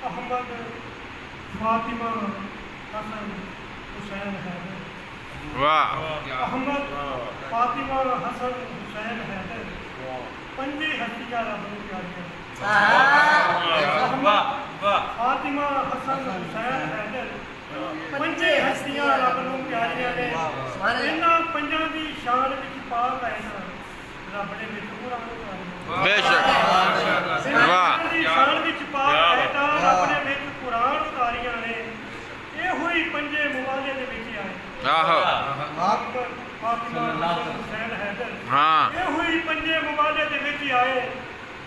अहमद फातिमा हसन हुसैन हैदर। वाह अहमद फातिमा हसन हुसैन हैदर पंजे हस्तियां रब नूं प्यारियां। अहमद फातिमा हसन हुसैन हैदर पंजे हस्तियां रब नूं प्यारियां ने। इन्हां पंजां दी शान विच पाक है ना रब ने विच कुरान उतारिया। बेशक वाह शान विच पाक है ना रब ने विच कुरान उतारियां ने। ये हुई पंजे मुबाले दे विच आए। आहो फातिमा हसन हुसैन हैदर हाँ ये हुई पंजे मुबाले दे विच आए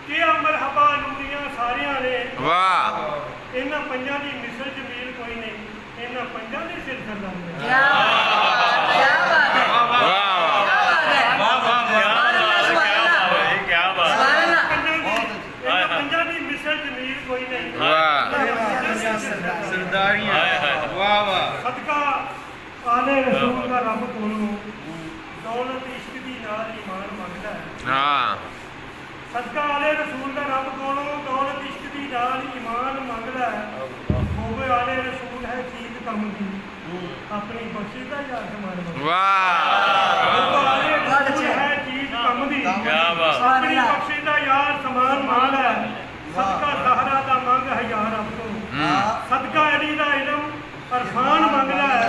कि मरहबा नूरियां सारियां ने। वाह इन्हां पंजां दी मिसल जमील कोई नहीं, इन्हां पंजां दे सिर सरदार ने। सदका आले रसूल का रब कोलों दौलत इश्क दी नाल ईमान मंगदा है। हाँ सदका आले रसूल का रब कोलों दौलत इश्क दी नाल ईमान मंगदा है। होवे आले रसूल है चीज कम दी अपनी बख्शी दा यार समान मंगदा। वाह होवे आले रसूल है चीज कम दी अपनी बख्शी दा यार समान मंगदा है। सदका ज़हरा दा मंग हजार रब तो सदका अली दा इल्म अरफान मंगदा है।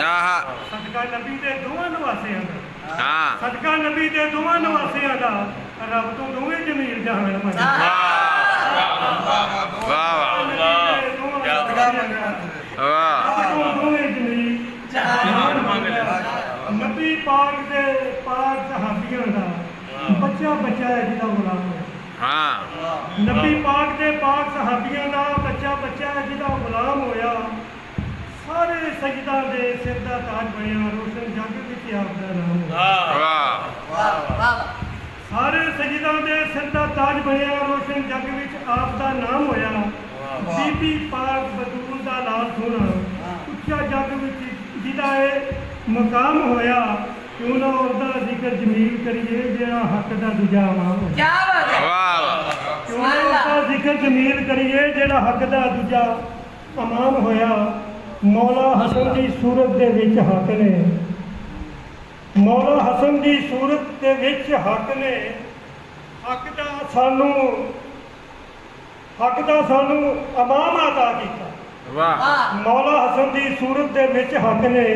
सदका नबी दे दोवां नवासियां दा हाँ सदका नबी दे दोवां नवासियां दा रब तो दोवें जमील जहान मंगदा। वाह वाह दोवें जमील जहान मंगदा। नबी पाक दे पाक सहाबियां दा बच्चा बच्चा है जिहदा गुलाम है। हाँ नबी पाक दे पाक सहाबियां दा बच्चा बच्चा है जिहदा गुलाम होया। सारे सजदा दे सिर दा ताज बनया रोशन जग विच आप दा नाम होया। सारे सजदा दे सिर दा ताज बनया रोशन जग विच आप दा नाम होया। बीबी पाक बतूल दा लाल सोना उच्चा जग विच जिहदा ए मकाम होया। क्यों ना उसदा जिक्र जमील करिए जेड़ा हक दा दूजा इमाम होया। क्यों ना उसदा जिक्र जमील करिए जेड़ा हक दा दूजा इमाम होया। मौला हसन की सूरत दे विच हक ने मौला हसन की सूरत दे विच हक ने हक दा सानू इमाम अता कीता। वाह मौला हसन की सूरत दे विच हक ने